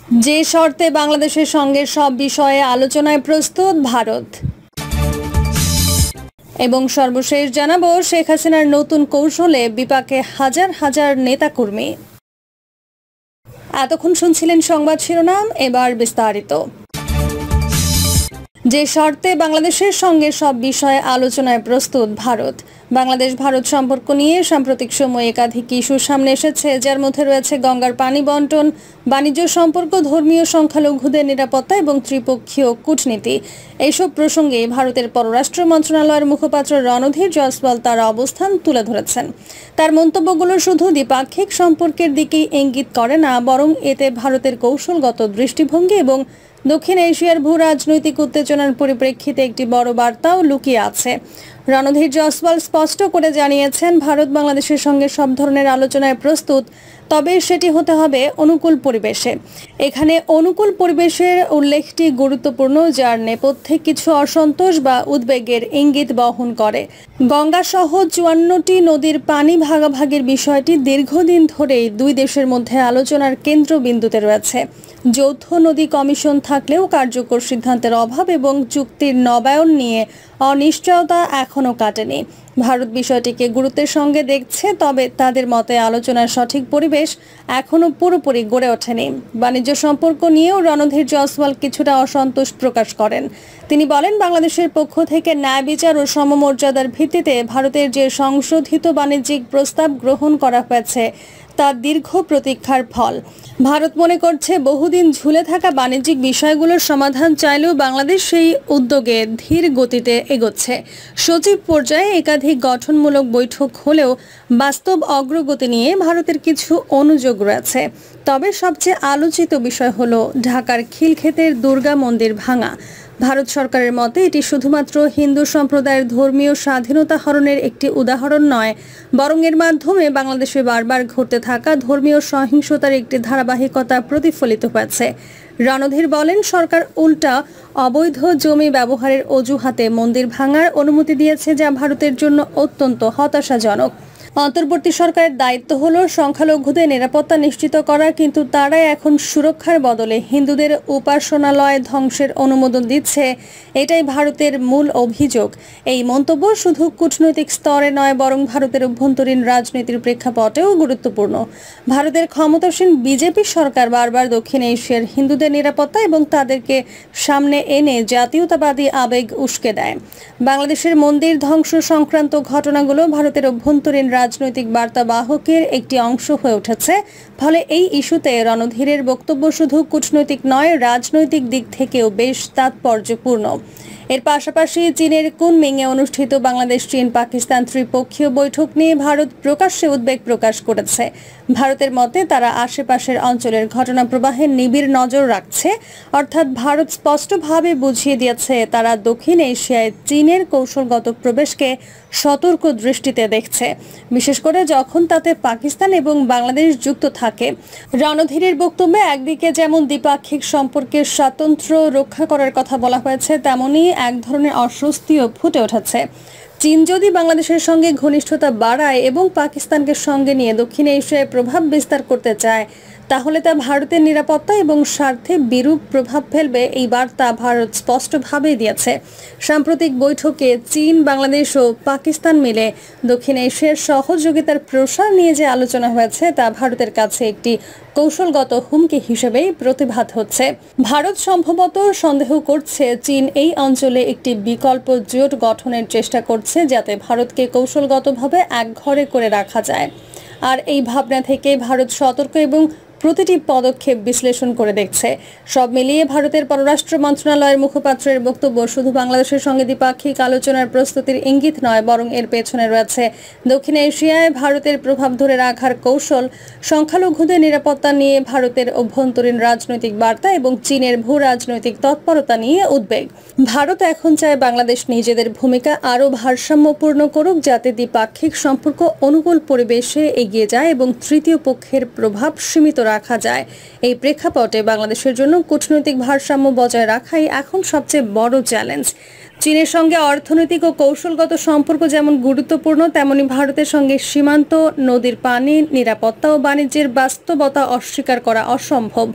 যে শর্তে বাংলাদেশের সঙ্গে সব বিষয়ে আলোচনায় প্রস্তুত ভারত। এবং সর্বশেষ জানাবো শেখ হাসিনার নতুন কৌশলে বিপাকে হাজার হাজার নেতাকর্মী। এতক্ষণ শুনছিলেন সংবাদ শিরোনাম, এবার বিস্তারিত। যে শর্তে বাংলাদেশের সঙ্গে সব বিষয়ে আলোচনায় প্রস্তুত ভারত। বাংলাদেশ ভারত সম্পর্ক নিয়ে সাম্প্রতিক সময়ে একাধিক ইস্যু সামনে এসেছে, যার মধ্যে রয়েছে গঙ্গার পানি বন্টন, বাণিজ্য সম্পর্ক, ধর্মীয় সংখ্যালঘুদের নিরাপত্তা এবং ত্রিপক্ষীয় কূটনীতি। এইসব প্রসঙ্গে ভারতের পররাষ্ট্র মন্ত্রণালয়ের মুখপাত্র রণধীর জয়সওয়াল তার অবস্থান তুলে ধরেছেন। তার মন্তব্যগুলো শুধু দ্বিপাক্ষিক সম্পর্কের দিকেই ইঙ্গিত করে না, বরং এতে ভারতের কৌশলগত দৃষ্টিভঙ্গি এবং দক্ষিণ এশিয়ার ভূ রাজনৈতিক উত্তেজনার পরিপ্রেক্ষিতে একটি বড় বার্তাও লুকিয়ে আছে। রণধীর জয়সওয়াল স্পষ্ট করে জানিয়েছেন, ভারত বাংলাদেশের সঙ্গে সব ধরনের আলোচনায় প্রস্তুত, তবে সেটি হতে হবে অনুকূল পরিবেশে। এখানে অনুকূল পরিবেশের উল্লেখটি গুরুত্বপূর্ণ, যার নেপথ্যে কিছু অসন্তোষ বা উদ্বেগের ইঙ্গিত বহন করে। গঙ্গা সহ 54টি নদীর পানি ভাগাভাগির বিষয়টি দীর্ঘদিন ধরেই দুই দেশের মধ্যে আলোচনার কেন্দ্রবিন্দুতে রয়েছে। যৌথ নদী কমিশন থাকলেও কার্যকর সিদ্ধান্তের অভাব এবং চুক্তির নবায়ন নিয়ে অনিশ্চয়তা এখনও কাটেনি। ভারত বিষয়টিকে গুরুত্বের সঙ্গে দেখছে, তবে তাদের মতে আলোচনার সঠিক পরিবেশ এখনও পুরোপুরি গড়ে ওঠেনি। বাণিজ্য সম্পর্ক নিয়েও রণধীর জয়সওয়াল কিছুটা অসন্তোষ প্রকাশ করেন। তিনি বলেন, বাংলাদেশের পক্ষ থেকে ন্যায় বিচার ও সমমর্যাদার ভিত্তিতে ভারতের যে সংশোধিত বাণিজ্যিক প্রস্তাব গ্রহণ করা হয়েছে তা দীর্ঘ প্রতীক্ষার ফল। ভারত মনে করছে, বহুদিন ঝুলে থাকা বাণিজ্যিক বিষয়গুলোর সমাধান চাইলেও বাংলাদেশ সেই উদ্যোগে ধীর গতিতে এগোচ্ছে। সচিব পর্যায়ে একাধিক গঠনমূলক বৈঠক হলেও বাস্তব অগ্রগতি নিয়ে ভারতের কিছু অনুযোগ রয়েছে। তবে সবচেয়ে আলোচিত বিষয় হলো ঢাকার খিলক্ষেতের দুর্গা মন্দির ভাঙা। ভারত সরকারের মতে এটি শুধুমাত্র হিন্দু সম্প্রদায়ের ধর্মীয় স্বাধীনতা হরণের একটি উদাহরণ নয়, বরং এর মাধ্যমে বাংলাদেশে বারবার ঘটতে থাকা ধর্মীয় সহিংসতার একটি ধারাবাহিকতা প্রতিফলিত হয়েছে। রণধীর বলেন, সরকার উল্টা অবৈধ জমি ব্যবহারের অজুহাতে মন্দির ভাঙার অনুমতি দিয়েছে, যা ভারতের জন্য অত্যন্ত হতাশাজনক। অন্তর্বর্তী সরকারের দায়িত্ব হলো সংখ্যালঘুদের নিরাপত্তা নিশ্চিত করা, কিন্তু তারাই এখন সুরক্ষার বদলে হিন্দুদের উপাসনালয় ধ্বংসের অনুমোদন দিচ্ছে। এটাই ভারতের মূল অভিযোগ। এই মন্তব্য শুধু কূটনৈতিক স্তরে নয়, বরং ভারতের অভ্যন্তরীণ রাজনীতির প্রেক্ষাপটেও গুরুত্বপূর্ণ। ভারতের ক্ষমতাসীন বিজেপি সরকার বারবার দক্ষিণ এশিয়ার হিন্দুদের নিরাপত্তা এবং তাদেরকে সামনে এনে জাতীয়তাবাদী আবেগ উস্কে দেয়। বাংলাদেশের মন্দির ধ্বংস সংক্রান্ত ঘটনাগুলো ভারতের অভ্যন্তরীণ রাজনৈতিক বার্তাবাহকের একটি অংশ হয়ে উঠেছে। ফলে এই ইস্যুতে রণধীরের বক্তব্য শুধু কূটনৈতিক নয়, রাজনৈতিক দিক থেকেও বেশ তাৎপর্যপূর্ণ। এর পাশাপাশি চীনের কুনমিংয়ে অনুষ্ঠিত বাংলাদেশ চীন পাকিস্তান ত্রিপক্ষীয় বৈঠক নিয়ে ভারত প্রকাশ্যে উদ্বেগ প্রকাশ করেছে। ভারতের মতে তারা আশেপাশের অঞ্চলের ঘটনা প্রবাহে নিবিড় নজর রাখছে, অর্থাৎ ভারত স্পষ্টভাবে বুঝিয়ে দিয়েছে তারা দক্ষিণ এশিয়ায় চীনের কৌশলগত প্রবেশকে সতর্ক দৃষ্টিতে দেখছে, বিশেষ করে যখন তাতে পাকিস্তান এবং বাংলাদেশ যুক্ত থাকে। রণধীরের বক্তব্যে একদিকে যেমন দ্বিপাক্ষিক সম্পর্কের স্বাতন্ত্র্য রক্ষা করার কথা বলা হয়েছে, তেমনি এক ধরনের অস্বস্তিও ফুটে উঠেছে। চীন যদি বাংলাদেশের সঙ্গে ঘনিষ্ঠতা বাড়ায় এবং পাকিস্তানকে সঙ্গে নিয়ে দক্ষিণ এশিয়ায় প্রভাব বিস্তার করতে চায়, তাহলে তা ভারতের নিরাপত্তা এবং স্বার্থে বিরূপ প্রভাব ফেলবে। এই বার্তা ভারত স্পষ্টভাবেই দিয়েছে। সাম্প্রতিক বৈঠকে চীন, বাংলাদেশ ও পাকিস্তান মিলে দক্ষিণ এশিয়ার সহযোগিতার প্রসার নিয়ে যে আলোচনা হয়েছে, তা ভারতের কাছে একটি কৌশলগত হুমকি হিসেবেই প্রতিভাত হচ্ছে। ভারত সম্ভবত সন্দেহ করছে চীন এই অঞ্চলে একটি বিকল্প জোট গঠনের চেষ্টা করছে, যাতে ভারতকে কৌশলগতভাবে একঘরে করে রাখা যায়। আর এই ভাবনা থেকে ভারত সতর্ক এবং প্রতিটি পদক্ষেপ বিশ্লেষণ করে দেখছে। সব মিলিয়ে ভারতের পররাষ্ট্র মন্ত্রণালয়ের মুখপাত্রের বক্তব্য শুধু বাংলাদেশের সঙ্গে দ্বিপাক্ষিক আলোচনার প্রস্তুতির ইঙ্গিত নয়, বরং এর পেছনে রয়েছে দক্ষিণ এশিয়ায় ভারতের প্রভাব ধরে রাখার কৌশল, সংখ্যালঘুদের নিরাপত্তা নিয়ে ভারতের অভ্যন্তরীণ রাজনৈতিক বার্তা এবং চীনের ভূ রাজনৈতিক তৎপরতা নিয়ে উদ্বেগ। ভারত এখন চায় বাংলাদেশ নিজেদের ভূমিকা আরও ভারসাম্যপূর্ণ করুক, যাতে দ্বিপাক্ষিক সম্পর্ক অনুকূল পরিবেশে এগিয়ে যায় এবং তৃতীয় পক্ষের প্রভাব সীমিত রাখা যায়। এই প্রেক্ষাপটে বাংলাদেশের জন্য কূটনৈতিক ভারসাম্য বজায় রাখাই এখন সবচেয়ে বড় চ্যালেঞ্জ। চীনের সঙ্গে অর্থনৈতিক ও কৌশলগত সম্পর্ক যেমন গুরুত্বপূর্ণ, তেমনি ভারতের সঙ্গে সীমান্ত, নদীর পানি, নিরাপত্তা ও বাণিজ্যের বাস্তবতা অস্বীকার করা অসম্ভব।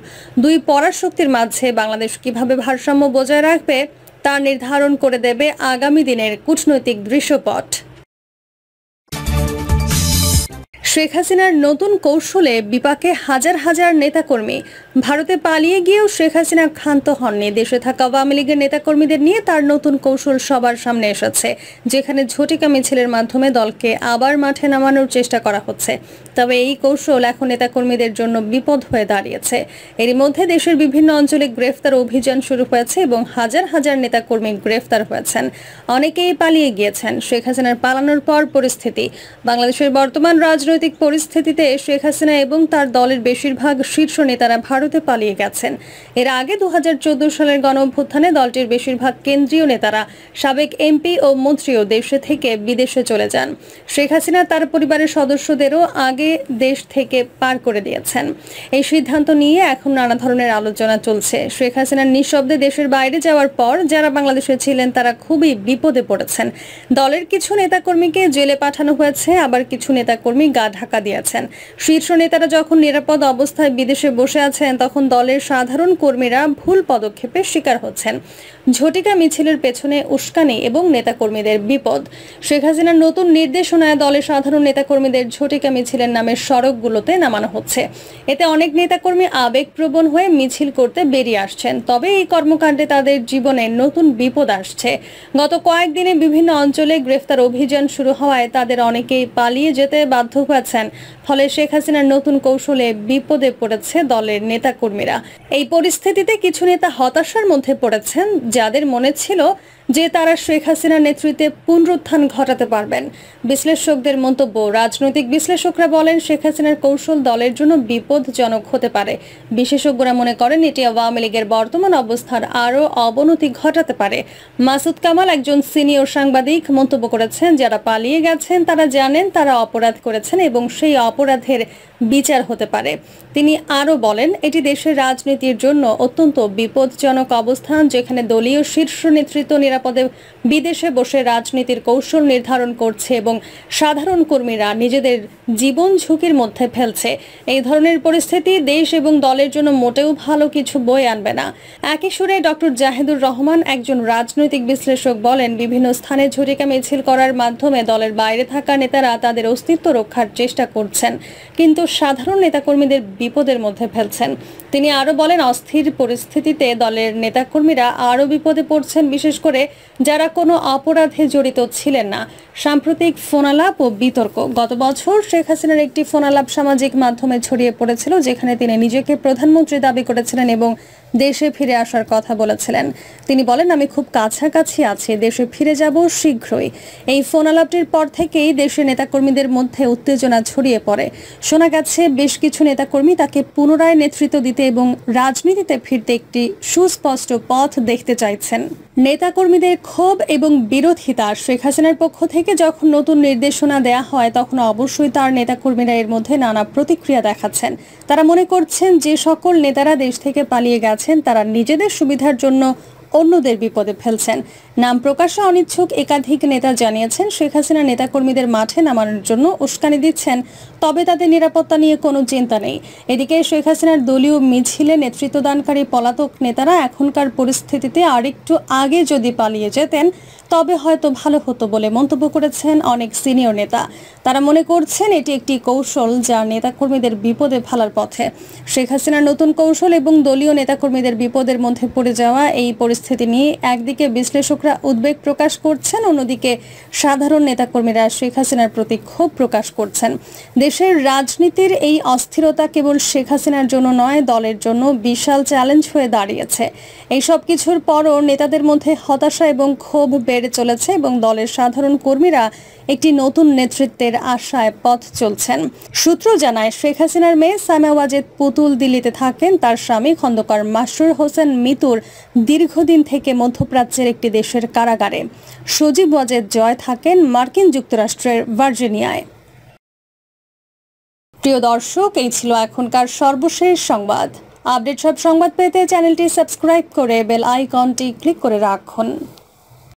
দুই পরাশক্তির মাঝে বাংলাদেশ কিভাবে ভারসাম্য বজায় রাখবে তা নির্ধারণ করে দেবে আগামী দিনের কূটনৈতিক দৃশ্যপট। শেখ হাসিনার নতুন কৌশলে বিপাকে হাজার হাজার নেতাকর্মী। ভারতে পালিয়ে গিয়েও শেখ হাসিনা ক্ষান্ত হননি। দেশে থাকা আওয়ামী লীগের নেতাকর্মীদের নিয়ে তার নতুন কৌশল সবার সামনে এসেছে, যেখানে ঝটিকা মিছিলের মাধ্যমে দলকে আবার মাঠে নামানোর চেষ্টা করা হচ্ছে। তবে এই কৌশল এখন নেতাকর্মীদের জন্য বিপদ হয়ে দাঁড়িয়েছে। এরই মধ্যে দেশের বিভিন্ন অঞ্চলে গ্রেফতার অভিযান শুরু হয়েছে এবং হাজার হাজার নেতাকর্মী গ্রেফতার হয়েছেন। অনেকেই পালিয়ে গিয়েছেন। শেখ হাসিনার পালানোর পর পরিস্থিতি। বাংলাদেশের বর্তমান রাজনৈতিক পরিস্থিতিতে শেখ হাসিনা এবং তার দলের বেশিরভাগ শীর্ষ নেতারা ভারতে পালিয়ে গেছেন। এর আগে 2014 সালের গণঅভ্যুত্থানে দলটির বেশিরভাগ কেন্দ্রীয় নেতারা, সাবেক এমপি ও মন্ত্রীও দেশে থেকে বিদেশে চলে যান। শেখ হাসিনা তার পরিবারের সদস্যদেরও আগে দেশ থেকে পার করে দিয়েছেন। এই সিদ্ধান্ত নিয়ে এখন নানা ধরনের আলোচনা চলছে। শেখ হাসিনার নিঃশব্দে দেশের বাইরে যাওয়ার পর যারা বাংলাদেশে ছিলেন তারা খুবই বিপদে পড়েছেন। দলের কিছু নেতাকর্মীকে জেলে পাঠানো হয়েছে, আবার কিছু নেতাকর্মী গা ঢাকা দিয়েছেন। শীর্ষ নেতারা যখন নিরাপদ অবস্থায় বিদেশে বসে আছেন, তখন দলের সাধারণ কর্মীরা ভুল পদক্ষেপের শিকার হচ্ছেন। ঝটিকা মিছিলের পেছনে উস্কানি এবং নেতাকর্মীদের বিপদ। শেখ হাসিনার নতুন নির্দেশনায় দলের সাধারণ নেতাকর্মীদের ঝটিকা মিছিলের নামে সড়কগুলোতে নামানো হচ্ছে। এতে অনেক নেতাকর্মী আবেগপ্রবণ হয়ে মিছিল করতে বেরিয়ে আসছেন। তবে এই কর্মকাণ্ডে তাদের জীবনে নতুন বিপদ আসছে। গত কয়েকদিনে বিভিন্ন অঞ্চলে গ্রেফতার অভিযান শুরু হওয়ায় তাদের অনেকেই পালিয়ে যেতে বাধ্য হয়েছেন। ফলে শেখ হাসিনার নতুন কৌশলে বিপদে পড়েছে দলের নেতাকর্মীরা। এই পরিস্থিতিতে কিছু নেতা হতাশার মধ্যে পড়েছেন, যাদের মনে ছিল যে তারা শেখ হাসিনার নেতৃত্বে পুনরুত্থান ঘটাতে পারবেন। বিশ্লেষকদের মন্তব্য, রাজনৈতিক বিশ্লেষকরা বলেন শেখ হাসিনার কৌশল দলের জন্য বিপদজনক হতে পারে। বিশেষজ্ঞরা মনে করেন এটি আওয়ামী লীগের বর্তমান অবস্থার আরও অবনতি ঘটাতে পারে। মাসুদ কামাল, একজন সিনিয়র সাংবাদিক, মন্তব্য করেছেন, যারা পালিয়ে গেছেন তারা জানেন তারা অপরাধ করেছেন এবং সেই অপরাধের বিচার হতে পারে। তিনি আরও বলেন, এটি দেশের রাজনীতির জন্য অত্যন্ত বিপদজনক অবস্থান, যেখানে দলীয় শীর্ষ নেতৃত্ব নিরাপদে বিদেশে বসে রাজনীতির কৌশল নির্ধারণ করছে এবং সাধারণ কর্মীরা নিজেদের জীবন ঝুঁকির মধ্যে ফেলছে। এই ধরনের পরিস্থিতি দেশ এবং দলের জন্য মোটেও ভালো কিছু বয়ে আনবে না। একই সুরে ডক্টর জাহিদুর রহমান, একজন রাজনৈতিক বিশ্লেষক, বলেন, বিভিন্ন স্থানে ঝটিকা মিছিল করার মাধ্যমে দলের বাইরে থাকা নেতারা তাদের অস্তিত্ব রক্ষার চেষ্টা করছেন, কিন্তু সাধারণ নেতাকর্মীদের বিপদের মধ্যে ফেলছেন। তিনি আরও বলেন, অস্থির পরিস্থিতিতে দলের নেতাকর্মীরা আরও বিপদে পড়ছেন, বিশেষ করে যারা কোনো অপরাধে জড়িত ছিলেন না। সাম্প্রতিক ফোনালাপ ও বিতর্ক। গত বছর শেখ হাসিনার একটি ফোনালাপ সামাজিক মাধ্যমে ছড়িয়ে পড়েছিল, যেখানে তিনি নিজেকে প্রধানমন্ত্রী দাবি করেছিলেন এবং দেশে ফিরে আসার কথা বলেছিলেন। তিনি বলেন, আমি খুব কাছাকাছি আছি, দেশে ফিরে যাব শীঘ্রই। এই ফোনালাপটির পর থেকেই দেশের নেতাকর্মীদের মধ্যে উত্তেজনা ছড়িয়ে পড়ে। শোনা গেছে বেশ কিছু নেতাকর্মী তাকে পুনরায় নেতৃত্ব দিতে এবং রাজনীতিতে ফিরতে একটি সুস্পষ্ট পথ দেখতে চাইছেন। নেতাকর্মীদের ক্ষোভ এবং বিরোধিতা। শেখ হাসিনার পক্ষ থেকে যখন নতুন নির্দেশনা দেয়া হয়, তখন অবশ্যই তার নেতাকর্মীরা এর মধ্যে নানা প্রতিক্রিয়া দেখাচ্ছেন। তারা মনে করছেন যে সকল নেতারা দেশ থেকে পালিয়ে গেছেন তারা নিজেদের সুবিধার জন্য অন্যদের বিপদে ফেলছেন। নাম প্রকাশে অনিচ্ছুক একাধিক নেতা জানিয়েছেন, শেখ হাসিনা নেতাকর্মীদের মাঠে নামানোর জন্য উস্কানি দিচ্ছেন, তবে তাদের নিরাপত্তা নিয়ে কোনো চিন্তা নেই। এদিকে শেখ হাসিনার দলীয় মিছিলে নেতৃত্বদানকারী পলাতক নেতারা এখনকার পরিস্থিতিতে আরেকটু আগে যদি পালিয়ে যেতেন তবে হয়তো ভালো হতো বলে মন্তব্য করেছেন অনেক সিনিয়র নেতা। তারা মনে করছেন এটি একটি কৌশল যা নেতাকর্মীদের বিপদে ফেলার পথে। শেখ হাসিনার নতুন কৌশল এবং দলীয় নেতাকর্মীদের বিপদের মধ্যে পড়ে যাওয়া এই পরিস্থিতি নিয়ে একদিকে বিশ্লেষকরা উদ্বেগ প্রকাশ করছেন, অন্যদিকে সাধারণ নেতাকর্মীরা শেখ হাসিনার প্রতি ক্ষোভ প্রকাশ করছেন। দেশের রাজনীতির এই অস্থিরতা কেবল শেখ হাসিনার জন্য নয়, দলের জন্য বিশাল চ্যালেঞ্জ হয়ে দাঁড়িয়েছে। এই সব কিছুর পরও নেতাদের মধ্যে হতাশা এবং ক্ষোভ বেড়ে চলেছে এবং দলের সাধারণ কর্মীরা একটি নতুন নেতৃত্বের আশায় পথ চলছেন। সূত্র জানায়, শেখ হাসিনার মেয়ে সায়মা ওয়াজেদ পুতুল দিল্লিতে থাকেন। তার স্বামী খন্দকার মাসরুর হোসেন মিতুর দীর্ঘদিন থেকে মধ্যপ্রাচ্যের একটি দেশের কারাগারে। সজীব ওয়াজেদ জয় থাকেন মার্কিন যুক্তরাষ্ট্রের ভার্জিনিয়ায়। প্রিয় দর্শক, এই ছিল এখনকার সর্বশেষ সংবাদ। আপডেট সব সংবাদ পেতে চ্যানেলটি সাবস্ক্রাইব করে বেল আইকনটি ক্লিক করে রাখুন।